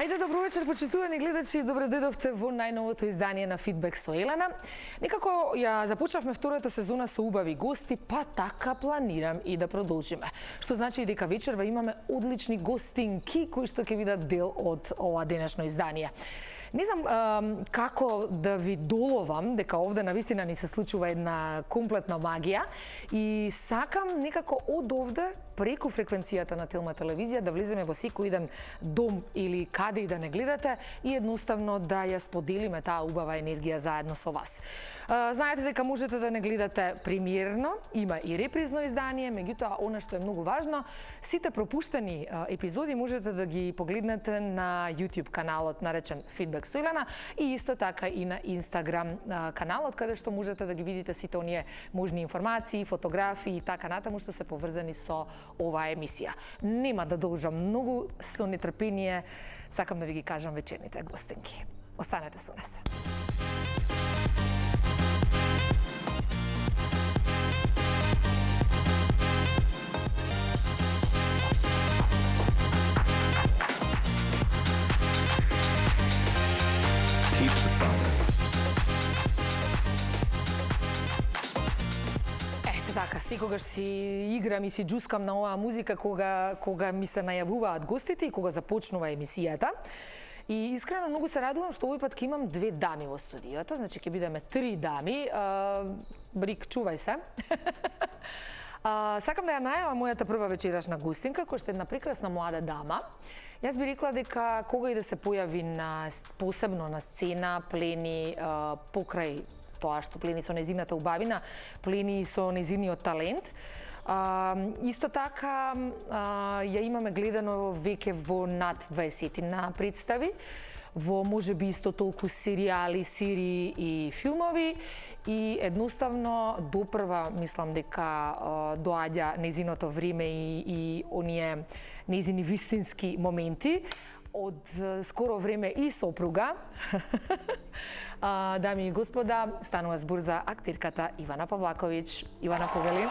Ајде, добро вечер, почитувани гледачи, добре дојдовте во најновото издание на Фидбек со Елена. Некако ја започнавме втората сезона со убави гости, па така планирам и да продолжиме. Што значи дека вечерва имаме одлични гостинки кои што ќе бидат дел од ова денешно издание. Не знам како да ви доловам дека овде навистина ни се случува една комплетна магија и сакам некако од овде преку фреквенцијата на Телма телевизија да влеземе во секој еден дом или каде и да не гледате и едноставно да ја споделиме таа убава енергија заедно со вас. Знаете дека можете да не гледате премиерно, има и репризно издание, меѓутоа она што е многу важно, сите пропуштени епизоди можете да ги погледнете на YouTube каналот наречен Фидбек со Елена и исто така и на Instagram каналот каде што можете да ги видите сите оние можни информации, фотографии и така натаму што се поврзани со оваа емисија. Нема да должам многу, со нетрпение сакам да ви ги кажам вечерните гостинки. Останете со нас. Така, секогаш си играм и си џускам на оваа музика кога ми се најавуваат гостите и кога започнува емисијата. И искрено многу се радувам што овој пат ќе имам две дами во студиото, значи ќе бидеме три дами. Брик, чувај се. Сакам да ја најавам мојата прва вечерашна гостинка, која што е една прекрасна млада дама. Јас би рекла дека кога и да се појави посебно на сцена, плени покрај тоа што плени со незината убавина, плени со незиниот талент. Исто така ја имаме гледано веќе во над 20 на представи, во можеби исто толку серијали, серии и филмови и едноставно допрва мислам дека доаѓа незиното време и оние незини вистински моменти. Од скоро време и сопруга. Дами и господа, станува збор за актирката Ивана Павлаковиќ. Ивана, повели.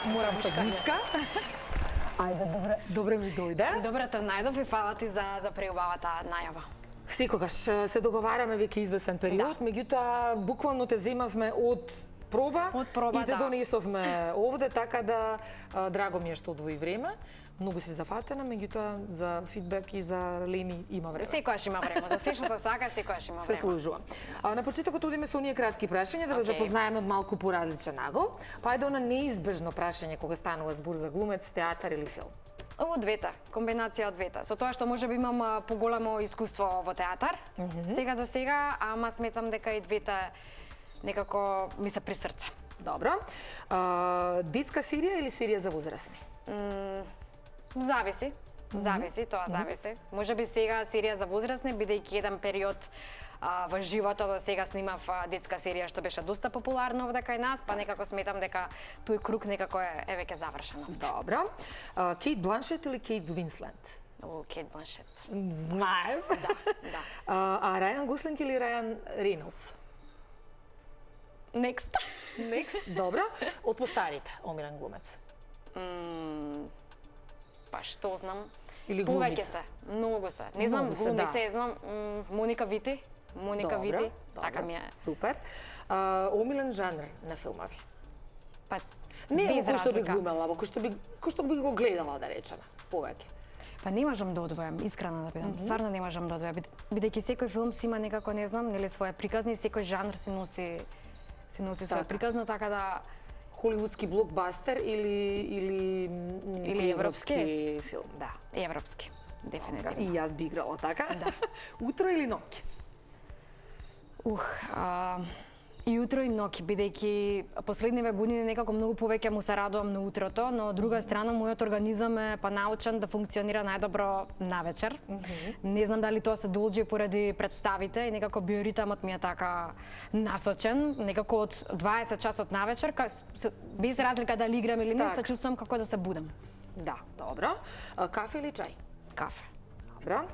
Морам се блиска. Ајде, добре ми дојде. Добре те најдов и фала ти за преубавата најава. Секогаш се договараме веќе извесен период, меѓутоа буквално те земавме од проба и те донесовме овде, така да драго ми е што одвои време. Многу си зафатена, меѓутоа за фидбек и за Лени има време. Секојаш има време, за се што сака, секојаш има време. Се служува. На почетокот одиме со оние кратки прашања да ве запознаеме од малку поразличен нагол. Па ајде она неизбежно прашање кога станува збор за глумец, театар или филм. Од двете, комбинација од двете. Со тоа што можеби имам поголемо искуство во театар, сега за сега, ама сметам дека и двете некако ми се при срце. Добро. Детска серија или серија за возрастни? Зависи, тоа зависи. Можеби сега серија за возрастни, бидејќи еден период во животот до сега снимав детска серија што беше доста популарна овде кај нас, па некако сметам дека тој круг некако е веќе завршен. Добро. Кейт Бланшет или Кейт Винслет? Кейт Бланшет. Знаев. Да. А Рајан Гослинг или Рајан Рейнолдс? Next. Добро. Од постарите, омилен глумец? Па што знам. Или повеќе глумица? се, многу се. Не знам глумице, знам Моника Вити. Вити, така ми е. Супер. Омилен жанр на филмови? Па Не без кој што би разлика. глумела, кој што би го гледала, да речеме, повеќе. Па не можам да одвојам, искрено да бидам. Стварно не можам да одвојам, бидејќи секој филм си има некако, не знам, нели своја приказни, секој жанр си носи своја приказна, така да Холивудски блокбастер или европски филм, да. Европски, дефинитивно. И јас би играла така. Да. Утро или ноќ? И утро и ноќ, бидејќи последниве години некако многу повеќе му се радувам на утрото, но од друга страна мојот организам е научен да функционира најдобро навечер. Не знам дали тоа се должи поради представите и некако биоритамот ми е така насочен, некако од 20 часот навечер, без разлика дали играм или не, се чувствувам како да се будам. Да, добро. Кафе или чај? Кафе. Добро.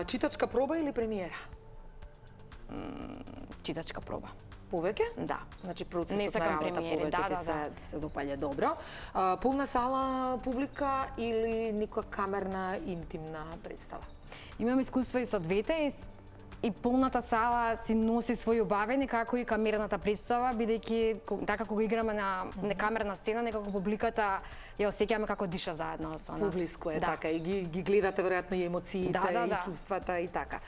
Читачка проба или премиера? Читачка проба. Повеќе? Да. Значи Не процесот на сакам работа премиери, повеќе да. се допаѓа добро. Полна сала публика или некоја камерна интимна представа? Имам искуство и со двете и полната сала си носи своји убавени, како и камерната представа, бидејќи така кога играме на камерна сцена, некако публиката ја осеќаме како диша заедно со нас. Поблиску е, Да. така, и ги гледате веројатно и емоциите, Да. и чувствата и така.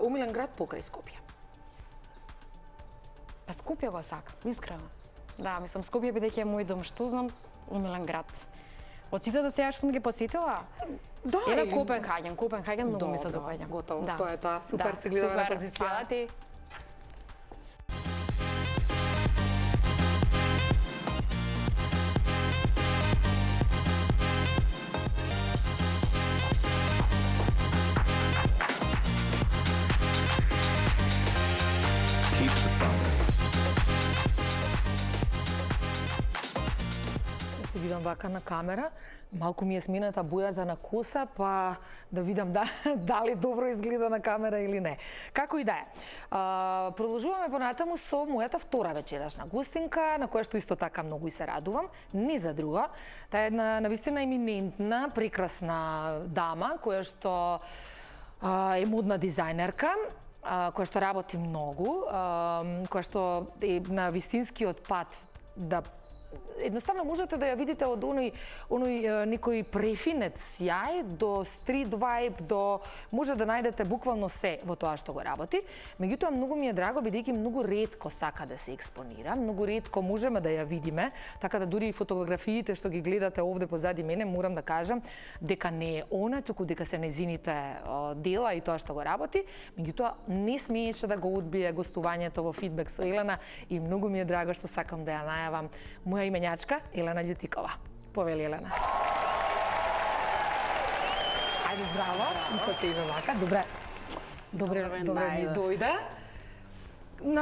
Умилен град покрај Скопје? Па Скопје го сакам, искрено. Да, мислам Скопје бидејќи е мој дом, што знам, умилен град. Од сите до сега што сум ги посетила, Да, Еле Копенхаген многу ми се допаѓа. Готово, Да. тоа е тоа. Супер, се гледаме на позиција. Фала ти. Keep the fun. Се видам вака на камера, малку ми е смената бојата на коса, па да видам дали добро изгледа на камера или не. Како и да е. Продолжуваме понатаму со мојата втора вечерашна гостинка, на која што исто така многу и се радувам, не за друго. Таа е една навистина еминентна, прекрасна дама, која што е модна дизајнерка, која што работи многу, која што е на вистинскиот пат да едноставно можете да ја видите од оној некој префинет сјај до стрит вајб, до може да најдете буквално се во тоа што го работи. Меѓутоа многу ми е драго бидејќи многу ретко сака да се експонира, многу ретко можеме да ја видиме, така да дури и фотографиите што ги гледате овде позади мене, морам да кажам дека не е она, туку дека се незините дела и тоа што го работи. Меѓутоа не смееше да го одбие гостувањето во Фидбек со Елена и многу ми е драго што сакам да ја најавам моја именјачка Елена Љутикова. Повели, Елена. Ајде, здраво. И со тебе вака. Добре ми дојде.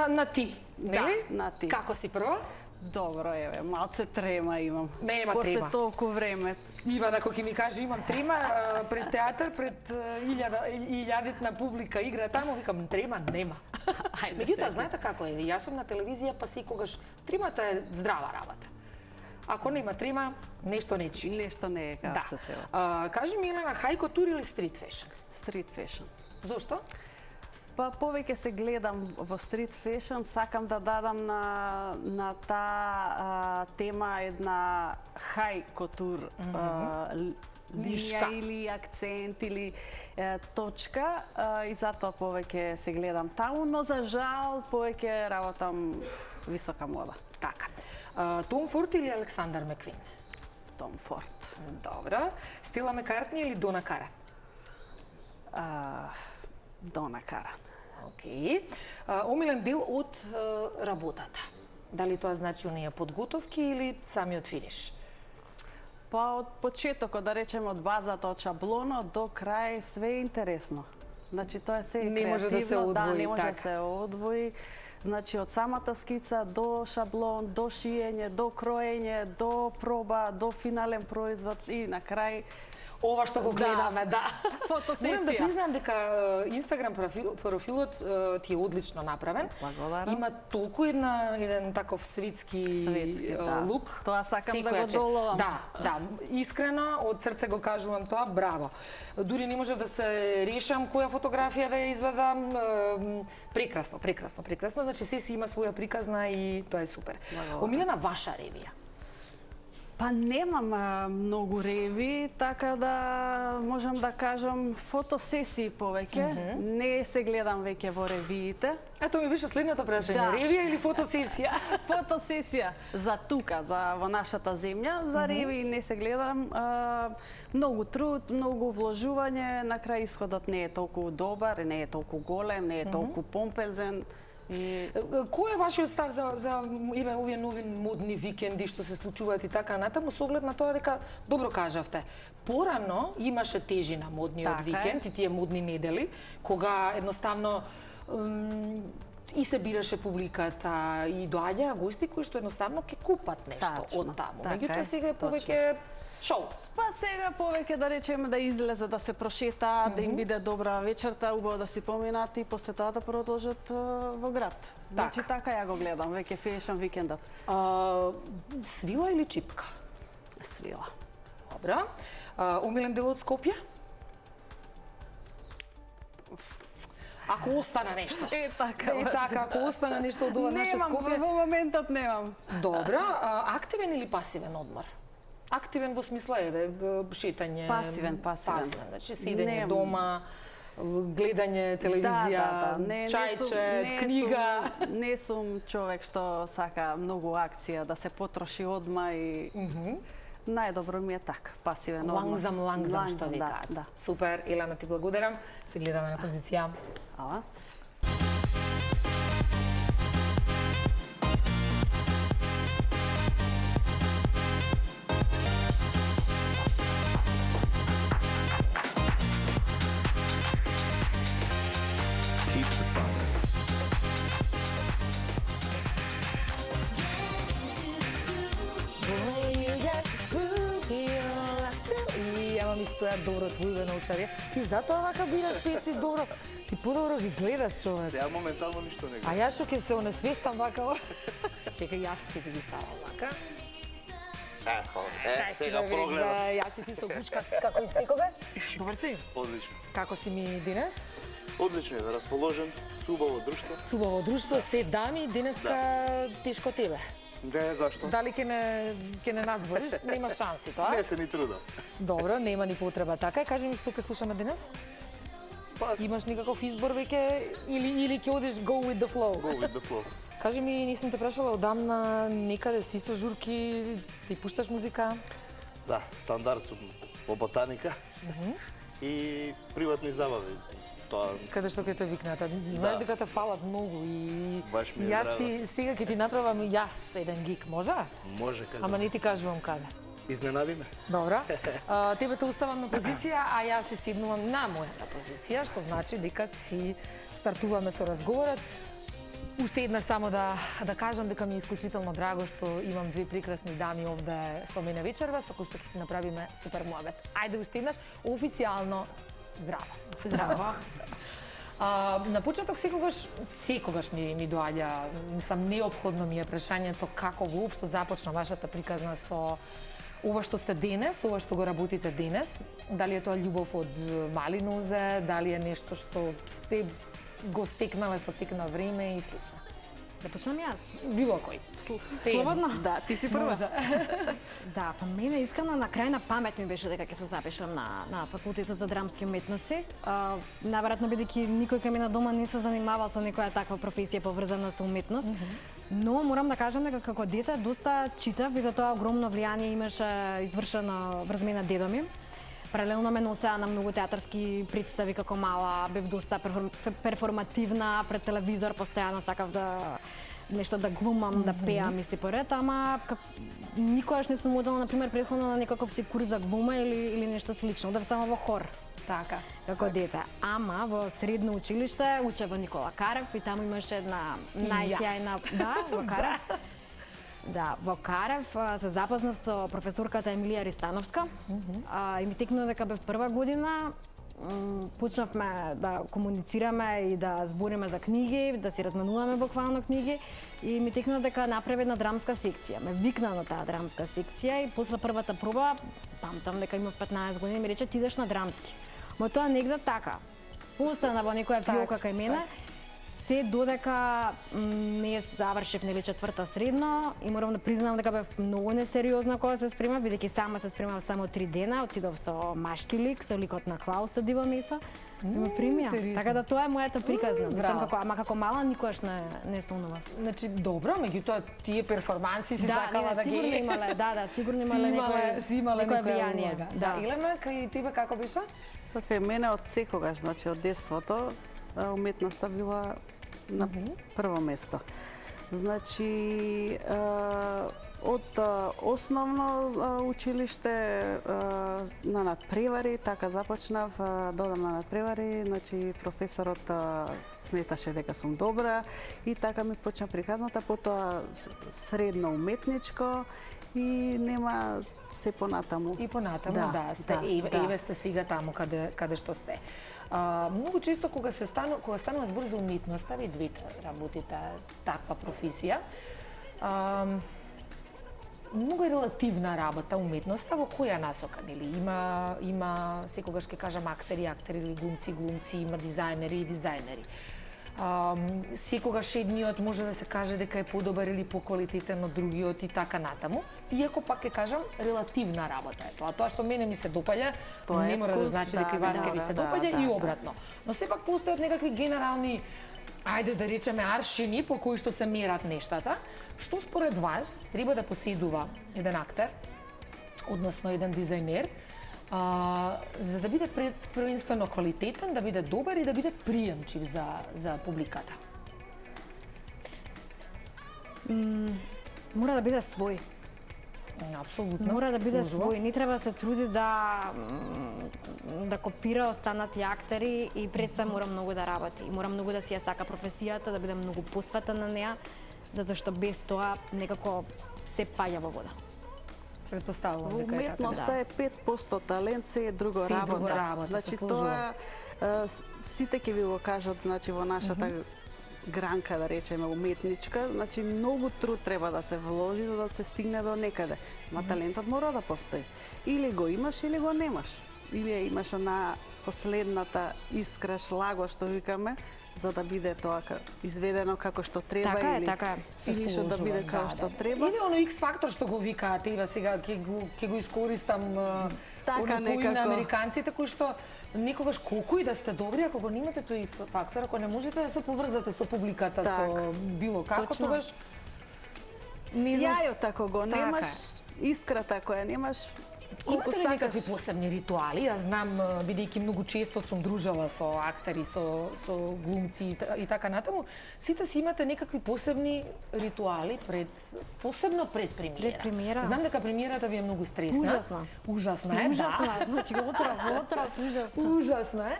На ти, нели? на ти. Како си прво? Добро, еве, малце трема имам. Нема После трема. толку време. Иван, ако ќе ми каже имам трема пред театар, пред илјадитна публика игра таму, викам трема нема. Ајде. Меѓутоа, знаете како е, јас сум на телевизија, па секогаш тримата е здрава работа. Ако нема трима, нешто не чи. Нешто не е како што треба. Кажи ми, Елена, хајко тур или стрит фешн? Стрит фешн. Зошто? Па повеќе се гледам во стрит фешн, сакам да дадам на таа тема една хај кутур Нишка. линија или акцент или точка и затоа повеќе се гледам таму, но за жал повеќе работам висока мода. Така. Том Форд или Александар Маквин? Том Форд. Добро. Стела Маккартни или Дона Каран? Дона Каран. Океј. Омилен дел од работата? Дали тоа значи оние подготовки или самиот финиш? Па од почетокот, да речеме од базата, од шаблонот до крај, све е интересно. Значи тоа се е Не може да се креативно, одвои, не може да така. се одвои. Значи од самата скица до шаблон, до шиење, до кроење, до проба, до финален производ и на крај Ова што го гледаме, да. фотосесија. Морам да признам дека Инстаграм профилот ти е одлично направен. Благодарам. Има толку еден таков светски да. лук. Тоа сакам да Секоја го доловам. Да, искрено, од срце го кажувам тоа, браво. Дури не можев да се решам која фотографија да ја извадам. Прекрасно. Значи се си има своја приказна и тоа е супер. Благодарам. Омилена ваша ревија? Па немам многу реви, така да можам да кажам фотосесии повеќе. Не се гледам веќе во ревиите. Ето ми беше следното прашање. Да. Ревија или фотосесија? Фотосесија за тука, во нашата земја, за реви не се гледам. Многу труд, многу вложување, на крај исходот не е толку добар, не е толку голем, не е толку помпезен. И Кој е вашиот став за овие нови модни викенди што се случуваат и така натаму, со оглед на тоа дека, добро кажавте, порано имаше тежина модниот Така е. викенд и тие модни недели, кога едноставно и се бираше публиката и доаѓаа гости кои што едноставно ќе купат нешто Тачно, од таму. така Меѓутоа е, сега е точно. повеќе Шоу. Па сега повеќе да речеме да излезе, да се прошетаат, да им биде добра вечерта, убаво да си поминат и после тоа да продолжат во град. Значи така ја го гледам, веќе фешн викендот. Свила или чипка? Свила. Добра. Умилен дел од Скопје? Ако остана нешто. Така, ако остана нешто од ова наше Скопје. Во моментот немам. Добро. Активен или пасивен одмор? Активен во смисла шетање. Пасивен. Значи седење дома, гледање телевизија, чајче, книга. Не сум човек што сака многу акција, да се потроши одма и најдобро ми е така, пасивен одмор. Лангзам, што ви кажат. Да. Супер, Елена, ти благодарам. Се гледаме на позиција. Ала. Ама ми стојат добро твоиве научари. Ти затоа вака бираш песни добро. Ти подобро ги гледаш, човеч. Сега моментално ништо не гледам. А јас што ќе се онесвестам вака. Чекај, јас ќе ти ги ставам вака. Сега прогледам. Јас и ти со гушка како и секогаш. Добар си? Одлично. Како си ми денес? Одлично е, расположен, субаво друштво. Субаво друштво, се дами, денеска тешко тебе. Не, зашто? Дали ќе не надзбориш? Нема шанси тоа. Не се ни трудам. Добро, нема ни потреба така. Кажи ми што ќе слушаме денес? Па, Имаш никаков избор веќе или ќе одиш go with the flow? go with the flow. Кажи ми, нисам те прашала одамна некаде си со журки, си пушташ музика? Да, стандард сум во ботаника и приватни забави. Тоа Каде што ќе те викнат? Знаеш дека те фалат многу и Баш ми е јас драго. ти сега ќе ти направам јас еден гик, може? може каде. Ама не ти кажувам каде. Изненади ме. Добра. Тебе те оставам на позиција, а јас си седнувам на мојата позиција, што значи дека си стартуваме со разговорот. Уште еднаш само да кажам дека ми е исклучително драго што имам две прекрасни дами овде со мене вечерва, со кои што ќе си направиме супер муабет. Ајде уште еднаш, официјално здраво. Здраво. На почеток секогаш ми доаѓа, сам неопходно ми е прашањето како воопшто започна вашата приказна со ова што сте денес, ова што го работите денес. Дали е тоа љубов од мали нозе, дали е нешто што сте го стекнале со тек на време и слично. Да почнам јас? Било кој. Слободно? Да, ти си прва. Да, па мене искрено на крај на памет ми беше дека ќе се запишам на факултетот за драмски уметности. Наверојатно бидејќи никој кај мене дома не се занимавал со некоја таква професија поврзана со уметност. Но морам да кажам дека како дете доста читав и за тоа огромно влијание имаше извршено врз мене дедо ми. Паралелно ме носеа на многу театарски представи како мала, бев доста перформативна пред телевизор, постојано сакав да нешто да глумам, да пеам и си поред, ама никогаш не сум одела, например, претходно на некаков си курс за глума или нешто слично, одев само во хор. Така. Како дете. Ама во средно училиште учев во Никола Карев и таму имаше една најсјајна... Да, во Карев. Да, во Карев се запознав со професорката Емилија Ристановска и ми текнува дека бев прва година. Почнавме да комуницираме и да збориме за книги, да си разменуваме буквално книги и ми текнува дека направи една драмска секција. Ме викна на таа драмска секција и после првата проба, памтам дека имав 15 години, ми рече ти идеш на драмски. Ма тоа негде така. Остана во некоја фиолка кај мене. Се додека не завршив нели четврта средно и морам да признам дека бев многу несериозна кога се спремав, бидејќи сама се спремав само 3 дена, отидов со машки лик, со ликот на Клаус од Диво Месо. И ме примија. Така да тоа е мојата приказна. Мислам како мала никогаш не сонував. Значи добро, меѓутоа тие перформанси си сакала да ги... Сигурно имале, сигурно имале некој влијание. Да, Елена, кај тебе како беше? Така и мене од секогаш, значи од детството, уметноста била на прво место. Значи, од основно училиште на надпревари, така започнав, додам на надпревари, значи професорот сметаше дека сум добра и така ми почна приказната, потоа средно уметничко и нема се понатаму. И понатаму, да, еве сте сега таму каде што сте. Многу често кога станува збор за уметноста, ви двете работите таква професија, многу е релативна работа уметноста, во која насока, нели? Има секогаш ќе кажам актери или глумци, има дизајнери и дизајнери. Секогаш едниот може да се каже дека е подобар или поквалитетен од другиот и така натаму. Иако пак ќе кажам релативна работа е тоа. Тоа што мене ми се допаѓа, не мора да значи дека и вас ќе ви се допаѓа и обратно. Но сепак постојат некакви генерални, ајде да речеме, аршини по кои што се мерат нештата. Што според вас треба да поседува еден актер, односно еден дизајнер, за да биде првенствено квалитетен, да биде добар и да биде приемчив за публиката? Мора да биде свој. Апсолутно. Мора да биде свој. Не треба да се труди да копира останати актери и пред се мора многу да работи. Мора многу да си ја сака професијата, да биде многу посветен на неа, затоа што без тоа некако се паѓа во вода. Предпоставувам дека е така. Уметноста е 5% талент, се е друго работа. Значи тоа сите ќе ви го кажат, значи во нашата гранка, да речеме, уметничка, значи многу труд треба да се вложи за да се стигне до некаде. Ма талентот мора да постои. Или го имаш или го немаш. Или ја имаш на последната искра шлага што викаме, за да биде тоа изведено како што треба, или финишот да биде како што треба. Или оно X фактор што го викаат, ева сега ќе го искористам така некако на американците кои што некогаш колку и да сте добри, ако го немате тој X фактор, ако не можете да се поврзате со публиката, со било како, тогаш сјајот ако го немаш, искрата која немаш, имате ли некакви посебни ритуали? Јас знам, бидејќи многу често сум дружала со актери, со глумци и така натаму, сите си имате некакви посебни ритуали посебно пред премиера. Пред премиера. Знам дека премиерата ви е многу стресна. Ужасна. Ужасна е, да. Значи, отров, ужасна. Ужасна е.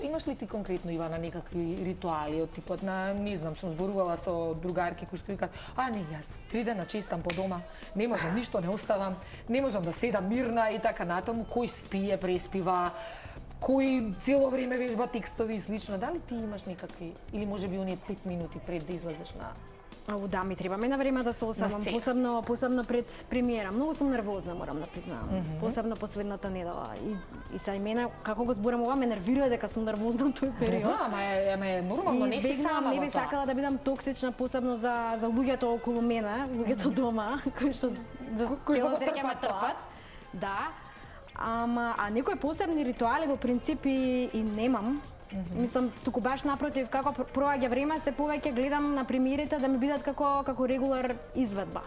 Имаш ли ти конкретно, Ивана, некакви ритуали од типот на, не знам, сум зборувала со другарки кои што викаат, не, јас 3 дена чистам по дома, не можам, ништо не оставам, не можам да седам мирна и така натаму, кој спие, преспива, кој цело време вежба текстови и слично. Дали ти имаш некакви, или може би оние 5 минути пред да излезеш на... Да, ми треба на време да се осамам, посебно пред премиера. Многу сум нервозна, морам да признавам. Посебно последната недела. И са и мене, како го зборам ова, ме нервира дека сум нервозна тој период. Да, ама е нормално, не си сама во тоа. Не би сакала да бидам токсична, посебно за луѓето околу мене, луѓето дома, кои што цело деќе ме трпат. Да. А некои посебни ритуали во принцип и немам. Мислам, туку баш напротив, како проаѓа време, се повеќе гледам на премиерите да ми бидат како регулар изведба.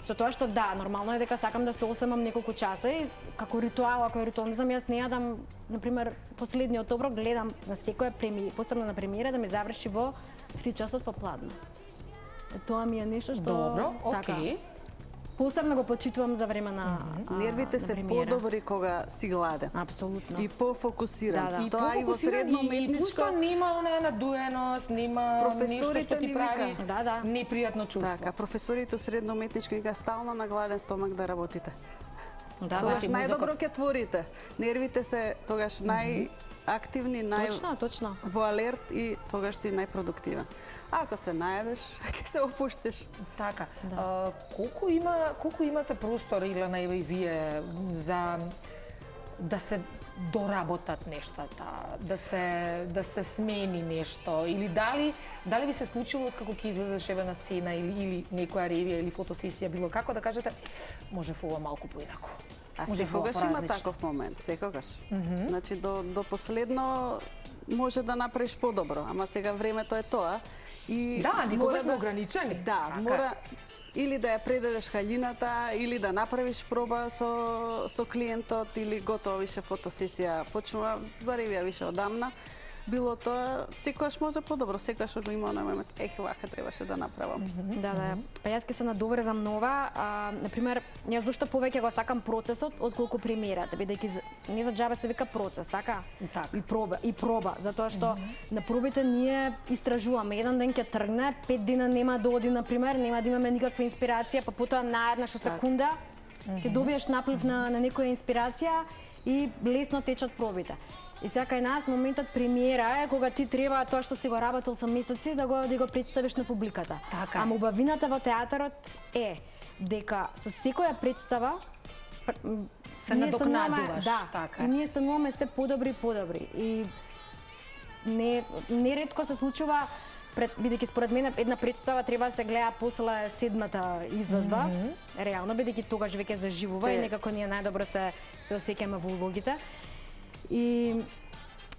Со тоа што да, нормално е дека сакам да се осамам неколку часа и како ритуал, ако е ритуал, не знам, јас не јадам, например, последниот оброк гледам на секоја премиера, посебно на премиера да ми заврши во 3 часот попладне. Тоа ми е нешто што добро, окей. Посебно го почитувам за време на нервите се подобри кога си гладен. Апсолутно. И пофокусиран. Да. И тоа и во средно уметничко нема она надуеност, нема нешто што ти прави непријатно чувство. Така, професорите средно уметничко вика стално на гладен стомак да работите. Тогаш најдобро ќе творите. Нервите се тогаш најактивни, точно. Во алерт и тогаш си најпродуктивен. Ако се најдеш, ќе се опуштиш. Така. Колку имате простор, Илена, и вие, за да се доработат нештата, да се смени нешто, или дали ви се случило како ќе излезеш еве на сцена или некоја ревија или фотосесија, било како да кажете, можев ова малку поинаку. А секогаш има таков момент, секогаш. Значи до последно може да направиш подобро, ама сега времето е тоа. И никогаш сме ограничени. Да, мора или да ја предадеш хаљината, или да направиш проба со клиентот, или готово више фотосесија почнува, за ревија више одамна. било тоа, секогаш може подобро, секогаш го има на момент, вака требаше да направам. Да. Па јас ќе се надоврзам на ова. Например, јас зашто повеќе го сакам процесот отколку премиерата, бидејќи не за џабе се вика процес, така? И проба, затоа што на пробите ние истражуваме. Еден ден ќе тргне, 5 дена нема да оди, например, нема да имаме никаква инспирација, па потоа на една секунда ќе добиеш наплив на некоја инспирација и лесно течат пробите. И сега кај нас моментот премиера е кога ти треба тоа што си го работил 8 месеци да го представиш на публиката. Така. Ама убавината во театарот е дека со секоја представа се надокнадуваш. Да, така. И ние стануваме се подобри. И неретко се случува бидејќи според мене една представа треба да се гледа после 7-та изведба, реално, бидејќи тогаш веќе заживува и некако ние најдобро се осеќаме во улогите. И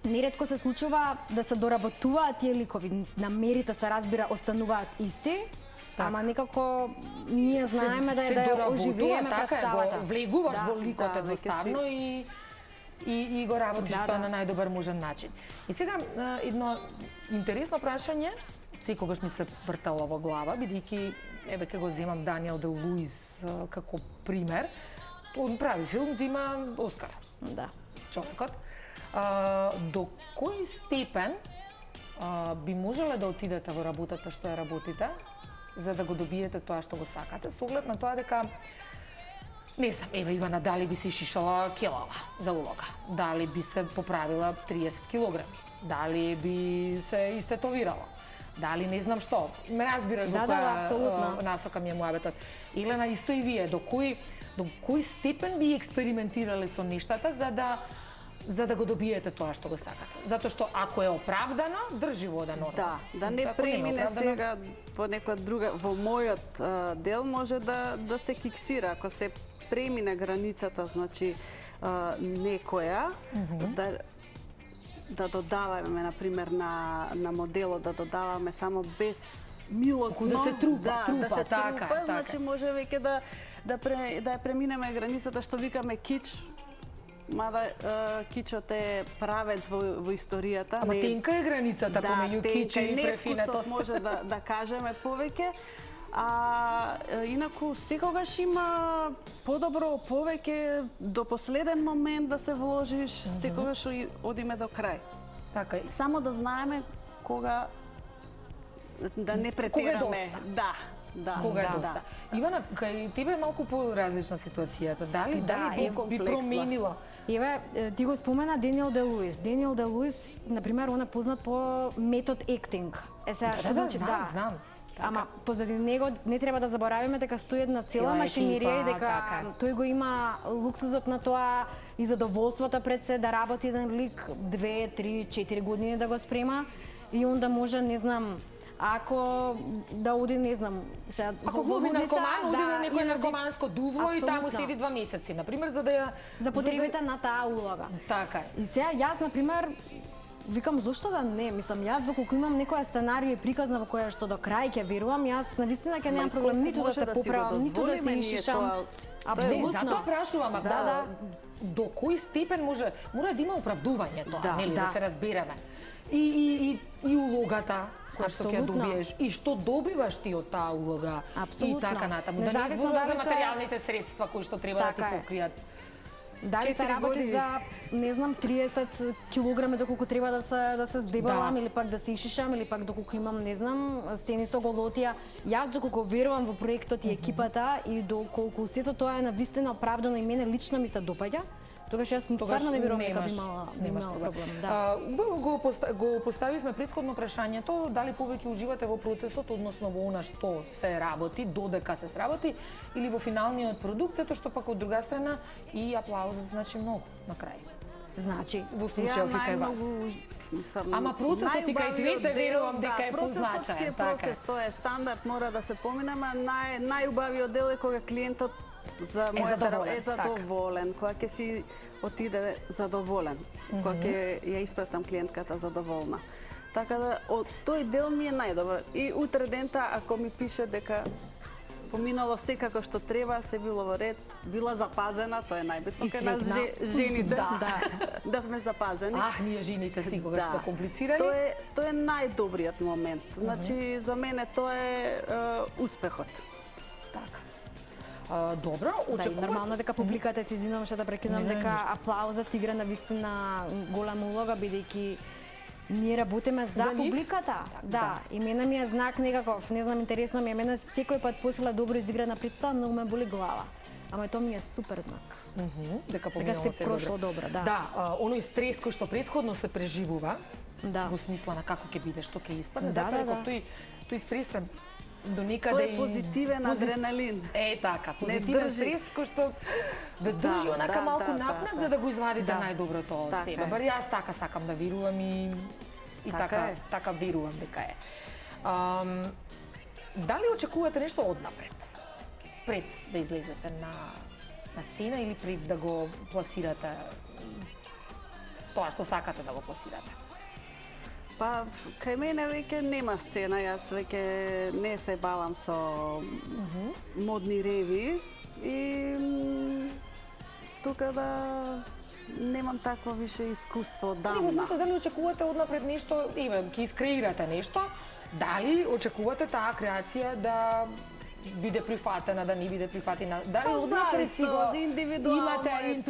неретко се случува да се доработуваат тие ликови, намерите се разбира остануваат исти, ама некако ние знаеме да ја оживееме представата. Го влегуваш во ликот едноставно и го работиш тоа на најдобар можен начин. И сега едно интересно прашање, секогаш ми се вртало во глава, бидејќи еве ќе го земам Даниел Де Луис како пример. Он прави филм, зема Оскар. Да. Човекот. До кој степен би можеле да отидете во работата што ја работите, за да го добиете тоа што го сакате, со оглед на тоа дека не знам, еве Ивана, дали би си шишала килала за улога, дали би се поправила 30 килограми, дали би се истетовирала, дали не знам што. Ме разбираш во која насока ми е муабетот. Елена, исто и вие, до кој степен би експериментирале со нештата за да го добиете тоа што го сакате? Затоа што ако е оправдано, држи вода нормално. Да не премине сега во некоја друга, во мојот дел може да се киксира, ако се премине границата, значи некоја, да додаваме, например, на моделот, да додаваме само без милосно. Да се трупа, така. Значи може веќе да ја преминеме границата што викаме кич, мада кичот е правец во историјата. Ама тенка е границата помеѓу кич и префинетост. Може да кажеме повеќе. А инаку секогаш има подобро повеќе до последен момент да се вложиш, секогаш одиме до крај. Така. Само да знаеме кога да не претераме. Кога е доста. Да. Кога е доста. Ивана, кај тебе е малку по-различна ситуацијата. Дали би променила? Еве, ти го спомена Даниел Де Луис. Даниел Де Луис, например, он е познат по метод ектинг. Што значи? Знам. Ама позади него не треба да заборавиме дека стои една цела машинерија и дека тој го има луксузот на тоа и задоволството пред се да работи еден лик 2, 3, 4 години да го спрема и онда може, не знам, ако да оди, не знам, сега ако глуми наркоман, оди во некој наркоманско дувло и таму седи 2 месеци, например, за потребите на таа улога. Така е. И сега јас, например, викам, зошто да не? Мислам, јас доколку имам некоја сценарија и приказна во која што до крај ќе верувам, јас навистина ќе немам проблем ниту да се поправам, ниту да се ишишам. Апсолутно. Затоа прашувам, до кој степен мора да има оправдување тоа, нели, да се разбереме. И улогата која што ќе добиеш и што добиваш ти од таа улога и така натаму. Да не зборувам за материјалните средства кои што треба да ти покријат. Дали се работи за, не знам, 30 килограми доколку треба да се здебалам или пак да се ишишам или пак доколку имам, не знам, сцени со голотија. Јас доколку верувам во проектот и екипата и доколку сето тоа е навистина оправдано и мене лично ми се допаѓа, тогаш јас стварно не верувам дека би имала проблем. Убаво го поставивме претходно прашањето, дали повеќе уживате во процесот, односно во она што се работи, додека се сработи, или во финалниот продукт, затоа што пак од друга страна и аплаузот значи многу на крај. Значи, во случајов и кај вас. Ама процесот и кај двете верувам дека е позначаен. Процесот си е процес, тоа е стандард, мора да се поминеме, најубавиот дел е кога клиентот за мојата е задоволен, кога ќе си отиде задоволен, кога ќе ја испратам клиентката задоволна. Така да, тој дел ми е најдобар. И утре дента, ако ми пише дека поминало секако што треба, се било во ред, била запазена, тоа е најбитно кај нас жените. да сме запазени. Ние жените секогаш сме комплицирани. Тоа е најдобриот момент. Значи, за мене тоа е успехот. Така. Добро, Да, и очекувате... нормално дека публиката, се извинувам што да прекинам, Не, дека ништо. аплаузот игра на вистина голема улога, бидејќи ние работиме за нив? публиката. Да, и мене ми е знак некаков, не знам, интересно ми е, мене секој пат после добро изиграна представа, многу ме боли глава. Ама тоа ми е супер знак. Дека Дека поминало се се прошло добро, да. Да, оној стрес кој што претходно се преживува, Да. во смисла на како ќе биде, што ќе испадне, Да, затоа да, реков, тој стрес е до некаде Тоа е позитивен адреналин. Така, позитивен држи. стрес кој што ве држи онака малку напред за да го извадите Да. најдоброто од Така себе. е. Бар јас така сакам да верувам и Така е. така верувам дека е. Дали очекувате нешто однапред? Пред да излезете на сцена или пред да го пласирате тоа што сакате да го пласирате? Па, кај мене веќе нема сцена, јас веќе не се бавам со модни реви и тука да немам такво више искуство Не, во одамна. смисла, дали очекувате однапред нешто, ќе искреирате нешто, дали очекувате таа креација да биде прифатена, да не биде прифатена, дали Па, однапред си го индивидуално имате е интуиција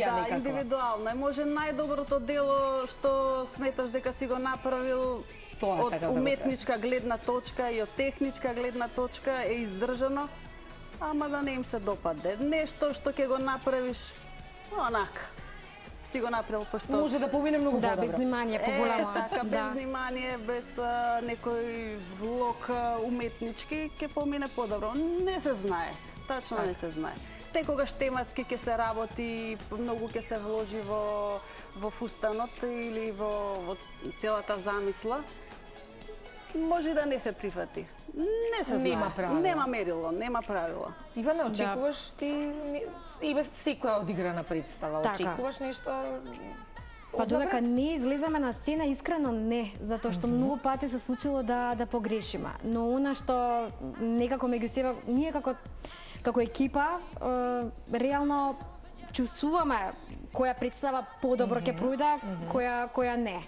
тоа, да, некаква? индивидуално е. Може најдоброто дело што сметаш дека си го направил Тоа од сакам да го уметничка гледна точка и од техничка гледна точка е издржано, ама да не им се допаде. Нешто што ќе го направиш онака, си го направил пошто Може да помине многу Да, подобро. без внимание, поголемо. така, без Да. внимание, без некој влог уметнички, ќе помине подобро. Не се знае, тачно не се знае. Секогаш тематски ќе се работи, многу ќе се вложи во фустанот или во целата замисла. Може и да не се прифати. Не се знае. Нема правило. Нема мерило, нема правило. Ивана, очекуваш ти и без секоја одиграна представа, Така. очекуваш нешто? Па однапред? додека не излеземе на сцена, искрено не, затоа што многу пати се случило да погрешиме. Но она што некако меѓу себе, ние како екипа, реално чувствуваме која представа подобро ќе пројде, која не.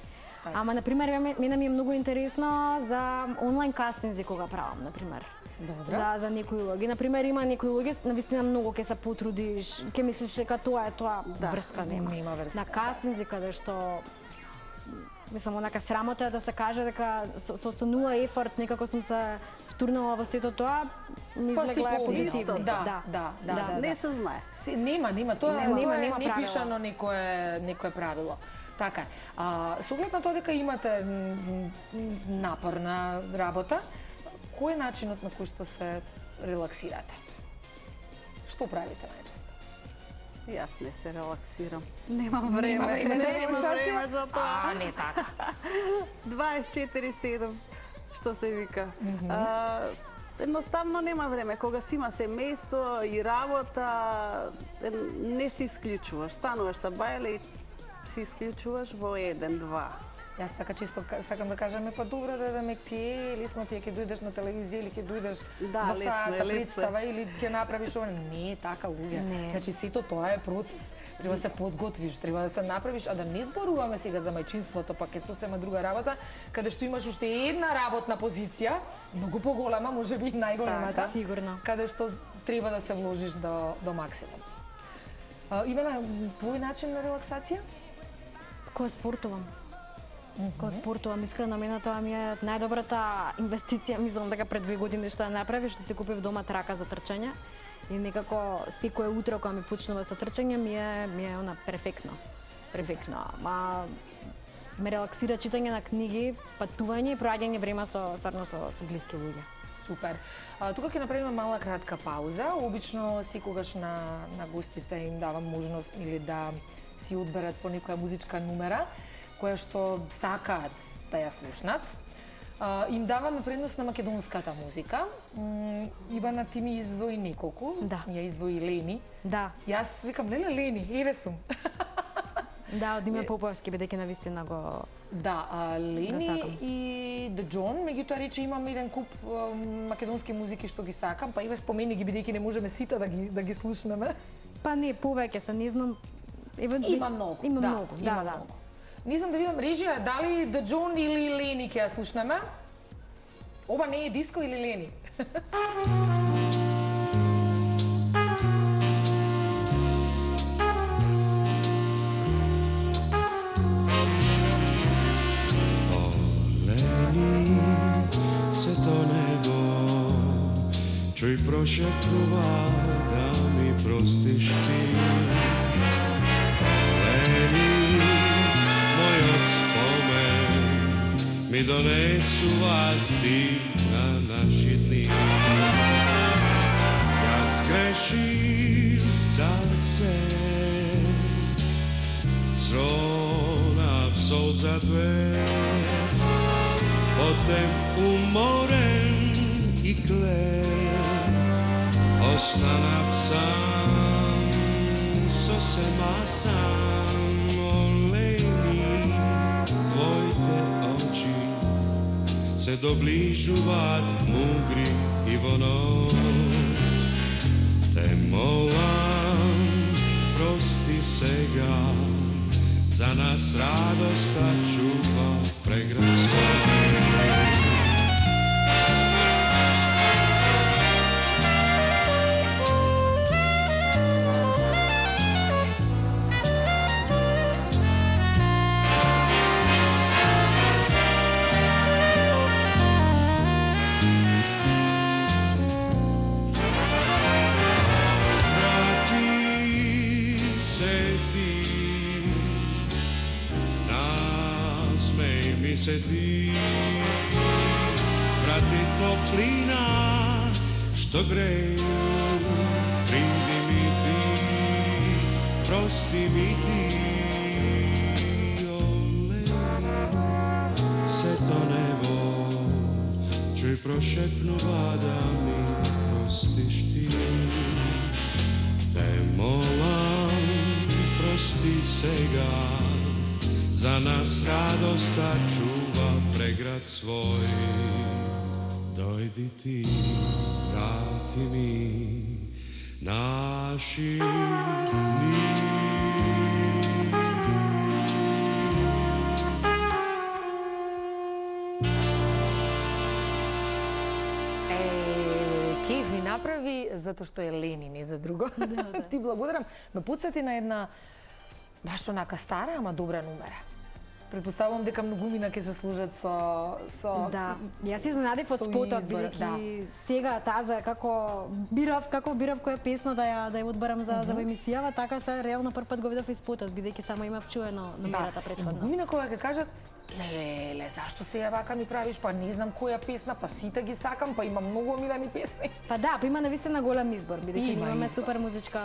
Ама, например, мене ми е многу интересно за онлайн кастинзи кога правам, например. Добро. За некои улоги. Например, има некои улоги, навистина многу ќе се потрудиш, ќе мислиш дека тоа е тоа, врска нема. Нема врска, На кастинзи каде што мислам, онака срамота е да се каже дека со нула ефорт некако сум се втурнала во сето тоа, ми Па излегла е си позитивно. Исто, да. Не се знае. Нема, тоа Нема не правила. пишано некое правило. Така е. Со оглед на тоа дека имате напорна работа, кој е начинот на кој што се релаксирате? Што правите најчесто? Јас не се релаксирам. Немам време. Немам време за тоа. Не така. 24/7, што се вика. Едноставно нема време. Кога си има семејство и работа, не се исклучуваш. Стануваш са бајле и се исклучуваш во 1-2. Јас така често сакам да кажам, па добро да едеме ти, лесно ти е ќе дојдеш на телевизија или ќе дојдеш Да, во лесно е, саата лесно е. представа или ќе направиш ова. Не е така, луѓе. Не. Значи сето тоа е процес. Треба да се подготвиш, треба да се направиш, а да не зборуваме сега за мајчинството, пак е сосема друга работа, каде што имаш уште една работна позиција, многу поголема, можеби и најголемата. Така, сигурно. Каде што треба да се вложиш до максимум. Ивана, твој начин на релаксација? Кога спортувам. Кога спортувам, искрено мене тоа ми е најдобрата инвестиција, мислам дека пред 2 години што ја направив, што си купив дома трака за трчање и некако секое утро кога ми почнува со трчање ми е она перфектно. Перфектно. Ма ме релаксира читање на книги, патување и проаѓање време со блиски луѓе. Супер. Тука ќе направиме мала кратка пауза. Обично секогаш на гостите им давам можност или да си одберат по некоја музичка numera која што сакаат да ја слушнат. Им даваме предност на македонската музика. Ивана, ти ми издвои неколку. Да. Ја издвои Лени. Да, Јас викам, леле, Лени, еве сум. да, од Диме Поповски, бидејќи навистина го... Да, Лени сакам. и The John, меѓутоа рече имам еден куп македонски музики што ги сакам, па еве спомени ги бидејќи не можеме сите да ги слушнеме. Па не, повеќе се, не знам, Има многу. Има да, многу, да, има да. многу. Не знам да видам режија, дали The John или Лени ќе ја слушнеме? Ова не е диско или Лени? Олени се то небо, чуј прошепнува да ми простиш ти. Олени, мојот спомен ми донесува здив на наши дни. Јас грешив за се, сронав солза две, потем уморен и клет, останав сам, сосема сам. Олени, твоите очи се доближуваат мудри и во ноќ. Те молам, прости сега, за нас радоста чува преград свој. Se ti vrati toplina što greju, pridi mi ti, prosti mi ti. Oleni, se to nebo, čuj prošepnuva da mi prostiš ti. Te molam, prosti sega, za nas radosta čuva pregrad svoj. Dojdi ti, vrati mi naši dni. Кейв ми направи затоа што е Лени, не за друго. Ти благодарам. Ме подсети на една баш онака стара, ама добра номера. Предпоставувам дека многумина ќе се служат со Да, јас се изненадив од со спотот, избор, бидејќи сега таза како бирав која песна да ја одбарам за емисијава, така се реално прв пат го видов и спотот, бидејќи само имав чуено номерата претходно. Многумина кога ќе кажат леле, зашто сега вака ми правиш, па не знам која песна, па сите ги сакам, па има многу омилени песни. Па да, па има навистина голем избор, бидејќи Има имаме избор. супер музичка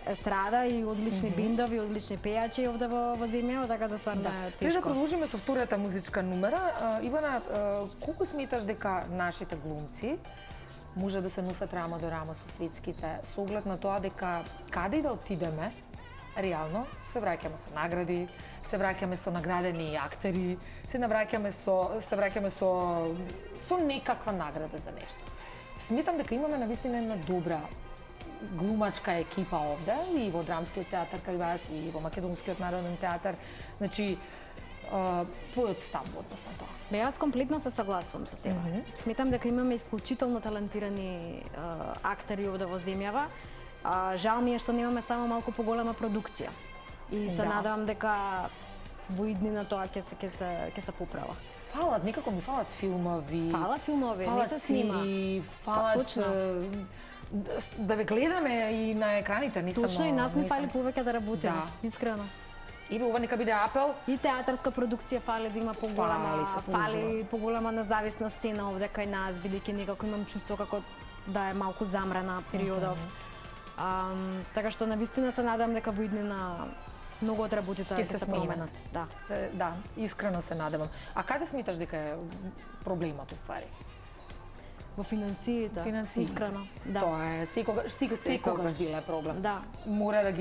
естрада и одлични бендови, одлични пејачи овде во земјава, така да стварно е Пред да тешко. продолжиме со втората музичка номера, Ивана, колку сметаш дека нашите глумци може да се носат рама до рама со светските, со оглед на тоа дека каде и да отидеме, реално се враќаме со награди, се враќаме со наградени актери, се враќаме со некаква награда за нешто. Сметам дека имаме навистина една добра глумачка екипа овде и во Драмскиот театар кај вас и во Македонскиот народен театар. Значи, твојот став во однос на тоа? Бе, јас комплетно се согласувам со тебе. Сметам дека имаме исклучително талентирани актери овде во земјава. Жал ми е што немаме само малку поголема продукција. И се надевам дека во иднина тоа ќе се поправа. Фалат, некако ми фалат филмови. Фалат филмови, не фалат се снима. серии, фалат точно. да ве гледаме и на екраните, не само. Точно и нас ни фали повеќе да работиме, Да. искрено. И ова нека биде апел. И театарска продукција фали да има поголема, Фали, се служува. фали поголема независна сцена овде кај нас, бидејќи некако имам чувство како да е малку замрена периодов. Така што навистина се надам дека во иднина многу од работите ќе се променат. Да. Да, искрено се надевам. А каде сметаш дека е проблемот уствари? Во финансиите, искрено. Да. Тоа е секогаш бил е проблем. Да. Мора да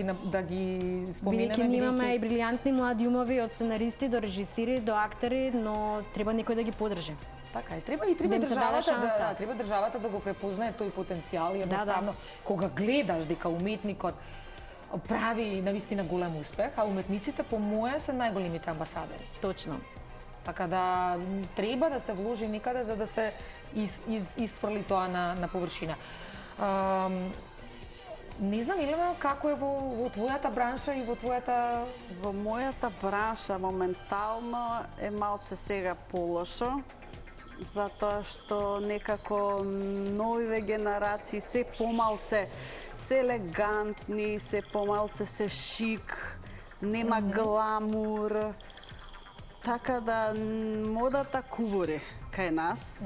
ги споменеме. Бидејќи имаме и брилјантни млади умови од сценаристи до режисири до актери, но треба некој да ги подржи. Така е, треба Да им се даде шанса. треба државата да го препознае тој потенцијал и едноставно кога гледаш дека уметникот прави навистина голем успех, а уметниците по моje се најголемите амбасадори. Точно. Така да треба да се вложи некаде за да се изфрли тоа на површина. Не знам, Елена, како е во твојата бранша и во твојата... Во мојата бранша моментално е малце сега полошо, затоа што некако новиве генерации се помалце се елегантни, се помалце се шик, нема гламур. Така да модата кубори кај нас.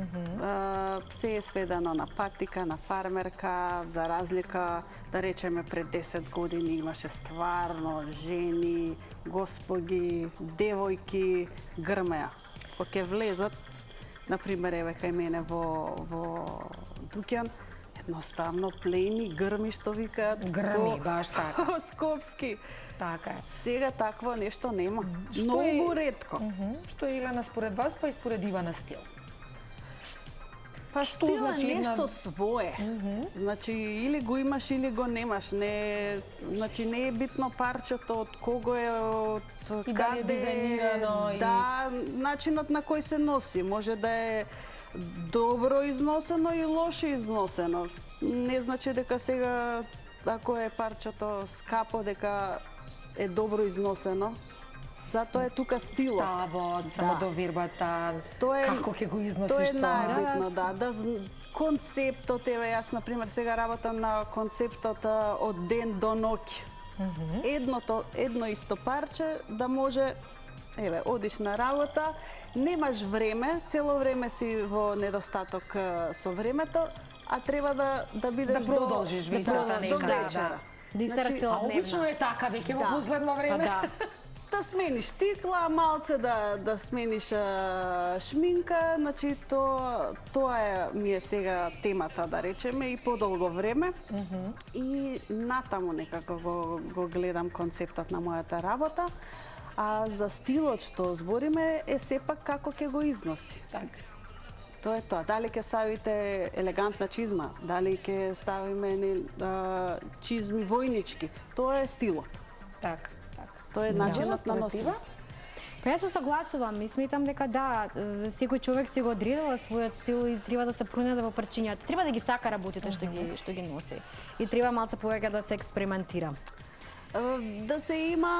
Се е сведено на патика, на фармерка, за разлика, да речеме, пред 10 години имаше стварно жени, господи, девојки, грмеа. Кога ќе влезат, например, еве кај мене во дуќан, едноставно плени грми, што викаат. Грми, баш така. Скопски. Така е. Сега такво нешто нема. Многу ретко. Што е, Елена, според вас, па и според Ивана стил? Па Што стил значи е една- нешто свое. Значи, или го имаш, или го немаш. Значи, не е битно парчето, од кого е, од И дали е дизајнирано, и- Да, начинот на кој се носи. Може да е добро износено и лошо износено. Не значи дека сега, ако е парчето скапо, дека е добро износено. Затоа е тука стилот. Ставот, самодовербата, Тоа е- како ќе го износиш Тоа е тоа. најбитно, да. Концептот, еве, јас, например, сега работам на концептот од ден до ноќ. Едно исто парче да може, еве, одиш на работа, немаш време, цело време си во недостаток со времето, а треба да бидеш Да продолжиш вечерата до некаде, вечера. Да истераш Значи, А целодневна. обично е така веќе во Да. последно Па време. да. Да смениш тикла, малце да смениш шминка, значи тоа ми е сега темата, да речеме, и подолго време. И натаму некако го гледам концептот на мојата работа. А за стилот што збориме е сепак како ќе го износи. Така. Тоа е тоа. Дали ќе ставите елегантна чизма, дали ќе ставиме чизми војнички. Тоа е стилот. Така. Тоа е начинот на според носење. тебе? Па јас се согласувам и сметам дека да, секој човек си го одредила својот стил и треба да се пронајде во прчињата. Треба да ги сака работите што ги носи. И треба малце повеќе да се експериментира. Да се има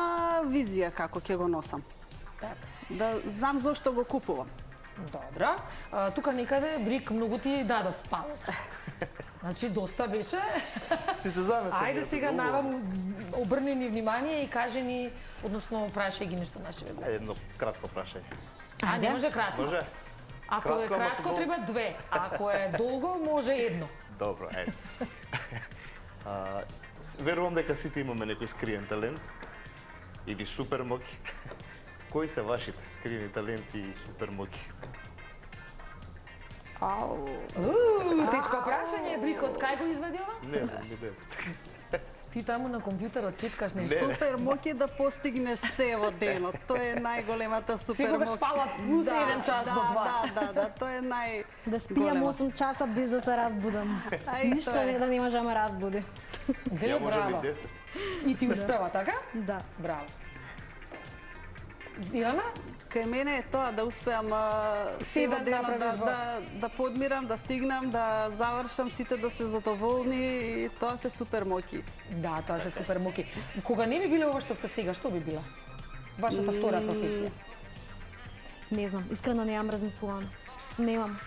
визија како ќе го носам. Така. Да знам зошто го купувам. Добро. Тука некаде Брик многу ти дадов пауза. Значи, доста беше. Си се занесе. Ајде сега навам, обрни ни внимание и кажи ни, односно прашај ги нешто нашиве гости. Едно кратко прашање. А, не може кратко. Може? Ако е Кратко, ама со кратко, долго. треба две. А ако е долго, може едно. Добро, ајде. Верувам дека сите имаме некој скриен талент или супер моки. Кои се вашите скриени таленти и супер моки? Тешко прашање, Брик, од кај го извади ова? Не знам, не бе. Ти таму на компјутерот читкаш нешто. Не. Супер моки да постигнеш се во денот. Тоа е најголемата супер Секогаш моки. фала плюс еден час до два. Да, тоа е Да спијам 8 часа без да се разбудам. Ај, Ништо тоа е. не да не може да ме разбуди. Деле, Ја може браво. би 10. И ти успева, така? Да. Браво. Илана? Кај мене е тоа да успеам се во Седам денот направиш во- да подмирам, да стигнам, да завршам, сите да се задоволни и тоа се супер моки. Да, тоа се супер муки. Кога не би било ова што сте сега, што би била? Вашата втора професија. Не знам, искрено немам размислувано. Немам.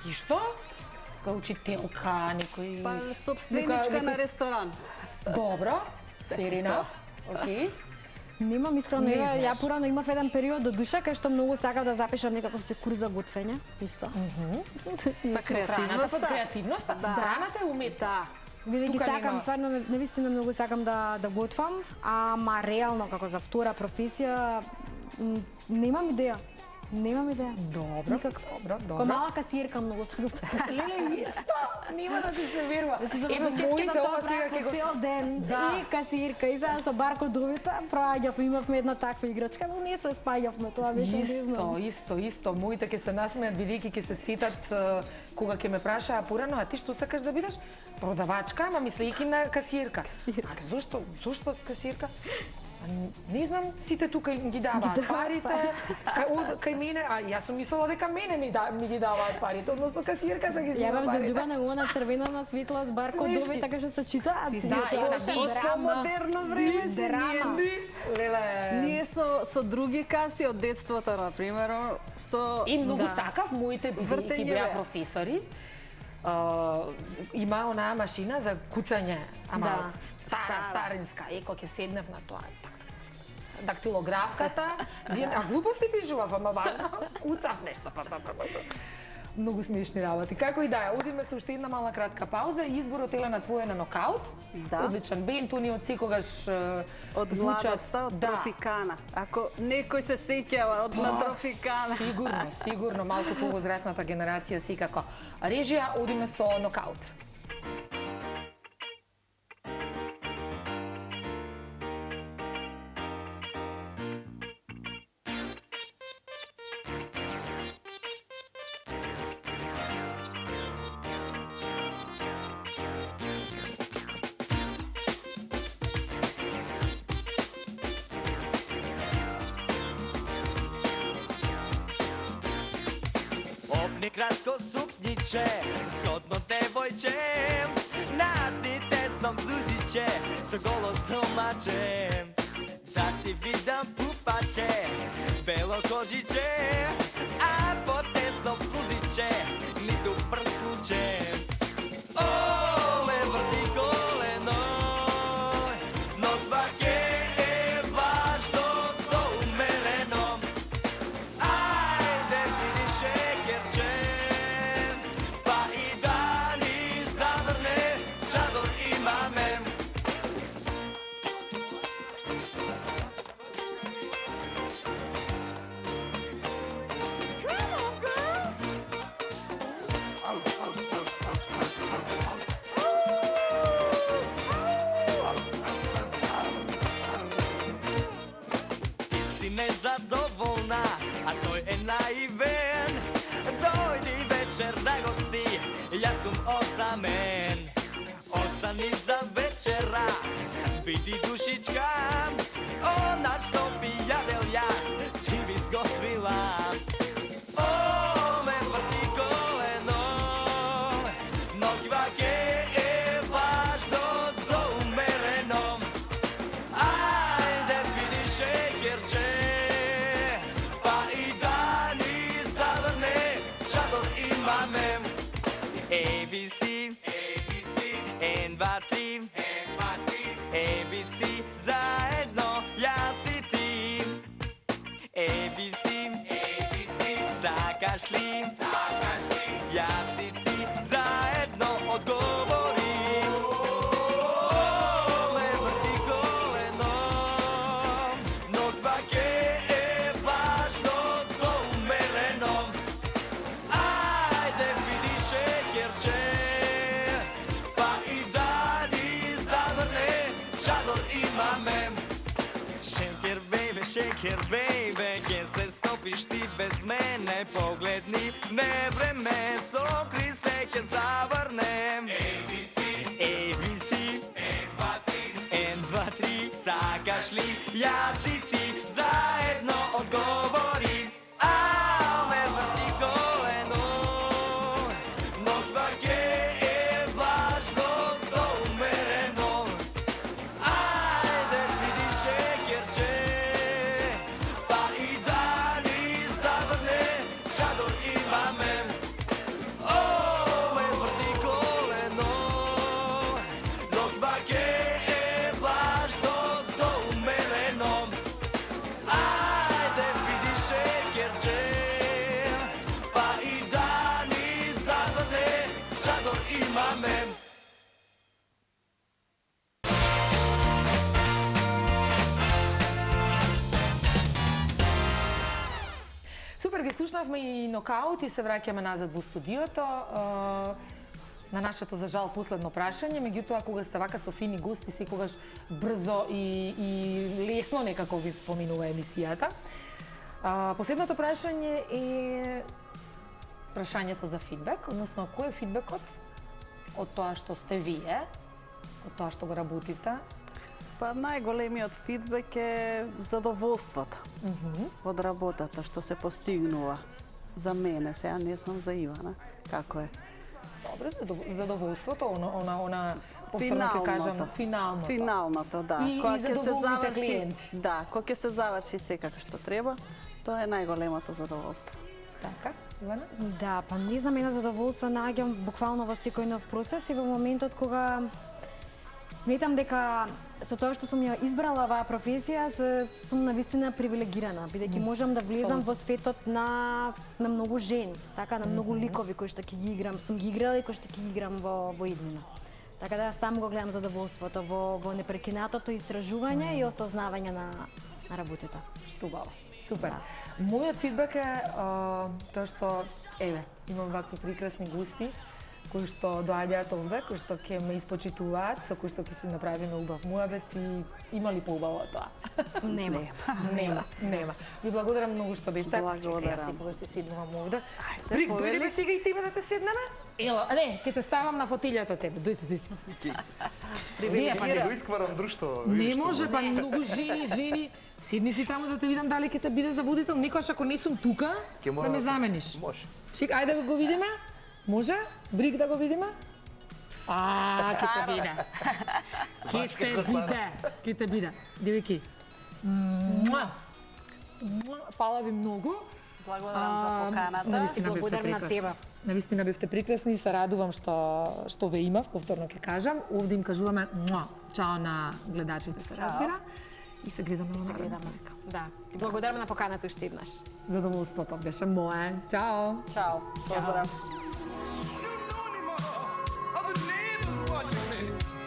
И што? Кај учителка, некој... Па собственичка на ресторан. Добро, fair enough. Океј. Немам искрено, Не ја знаеш. порано имав еден период до душа кај што многу сакав да запишам некаков се курс за готвење, исто. Па Храната креативноста. под креативноста. Да. Храната е уметност. Да. Бидејќи Тука сакам, нема. стварно, навистина многу сакам да готвам, ама реално како за втора професија немам идеја. Немам идеја. Добро, Ко добро. мала касиерка многу се љубам. Леле, исто, нема да ти се верува. Ева, Почетки моите на ова тоа сега ќе го... цел ден Да. и касиерка и сега со баркодовите проаѓавме, имавме една таква играчка, но ние се спаѓавме, тоа беше не знам. Исто. Моите ќе се насмеат бидејќи ќе се сетат кога ќе ме прашаа порано, а ти што сакаш да бидеш? Продавачка, ама мислејќи на касиерка. А зошто касиерка? Не знам, сите тука ги даваат парите, кај мене, а јас сум мислела дека мене ми ги даваат парите, односно касиерката ги Ја зема бев парите. заљубена во она црвена светла с баркодови, Смешки. така што се читаат. Ти си Да, од и на тоа- од драма. помодерно време си Драма. ние. Леле. Ние со други каси од детството, на пример, со И многу Да. сакав моите бидејќи Вртењеве. беа професори. Има онаа машина за куцање, ама Да, старинска, еко ќе седнев на тоа. Дактилографката, а глупости пишував, ама важно, куцав нешто. Многу смешни работи. Како и да е, одиме со уште една мала кратка пауза. Изборот Елена твој е на нокаут. Да. Одличен бенд, тони од секогаш од младоста, од Тропикана. Ако некој се сеќава од на Тропикана. Сигурно, малку повозрасната генерација секако. Режија, одиме со нокаут. Обни кратко сукниче, згодно девојче, надни тесно блузиче, со голо стомаче. Да ти видам пупаче, бело кожиче, а по тесно блузиче, ниту прслуче. Оле, врти колено, но тваке е важно до умерено. Ајде види шекерче, па и да ни заврне, чадор имаме. Come on, girls! Ти си незадоволна, а тој е наивен. Дојди вечер на гости, јас сум осамен. Остани за вечера, биди душичка, она што би јадел јас, ти би сготвила. О, ме врти колено, но тваке е важно до умерено. Ајде види шекерче, па и да ни заврне, чадор имаме. ABC, N2-3, ABC, заедно јас и ти. ABC, сакаш ли? Јас и ти заедно одговори. Ме врти колено, но тваке е важно до умерено. Ајде види шекерче, па и да ни заврне, чадор имаме. Шекер, бейбе, ке се стопиш ти без мене. Погледни ме време, сокри се ке заврнем. ABC, N2-3, сакаш ли? Јас и ти заедно одговори. Ме врти колено, но тваке е важно до умерено. Ајде види шекерче, па и да ни заврне, чадор имаме. О, ме врти колено, но тваке е важно до умерено. Ајде види Слушнавме и нокаут и се враќаме назад во студиото. На нашето, за жал, последно прашање, меѓутоа, кога сте вака со фини гости, секогаш брзо и лесно некако ви поминува емисијата. Последното прашање е прашањето за фидбек, односно, кој е фидбекот од тоа што сте вие, од тоа што го работите? Па најголемиот фидбек е задоволството од работата што се постигнува. За мене, сега не знам за Ивана, како е. Добре, задоволството, она повторно ќе кажам, финалното. Финалното, да. И задоволните клиенти. Да, кога ќе се заврши секако што треба, тоа е најголемото задоволство. Така, Ивана? Да, па не за мене задоволство наоѓам буквално во секој нов процес и во моментот кога сметам дека со тоа што сум ја избрала оваа професија, сум навистина привилегирана, бидејќи можам да влезам во светот на многу жени, така, на многу ликови кои што ќе ги играм, сум ги играла и кои што ќе ги играм во иднина. Така да јас таму го гледам задоволството во непрекинатото истражување и осознавање на работата. Што убаво. Супер. Мојот фидбек е тоа што, еве, имам вакви прекрасни гости кои што доаѓаат овде, кои што ќе ме испочитуваат, со кои што ќе си направиме убав муабет и има ли поубаво тоа? Нема. Нема. Ви благодарам многу што бевте. Благодарам. Јас секогаш се седнувам овде. Брик, дојде сега и тебе да те седнеме? Ела, не, ќе те ставам на фотилјата тебе. Дојде. Вие па ќе го искварам друштво. Не може, па многу жени. Седни си таму да те видам дали ќе те биде за водител. Никош ако не сум тука, да ме замениш. Може. Чек, ајде да го видиме. Може? Брик да го видиме? Ќе те биде. Ќе те биде. Девики. Фала ви многу. Благодарам за поканата. Навистина бевте благодарам на прекрасни. тебе. Навистина бевте прекрасни и се радувам што ве имав, повторно ќе кажам. Овде им кажуваме чао на гледачите, се разбира. И се гледаме во наредна прилика. Да. Благодарам на поканата уште еднаш. Задоволството беше мое. Чао. Чао. Поздрав. Other neighbors watching me.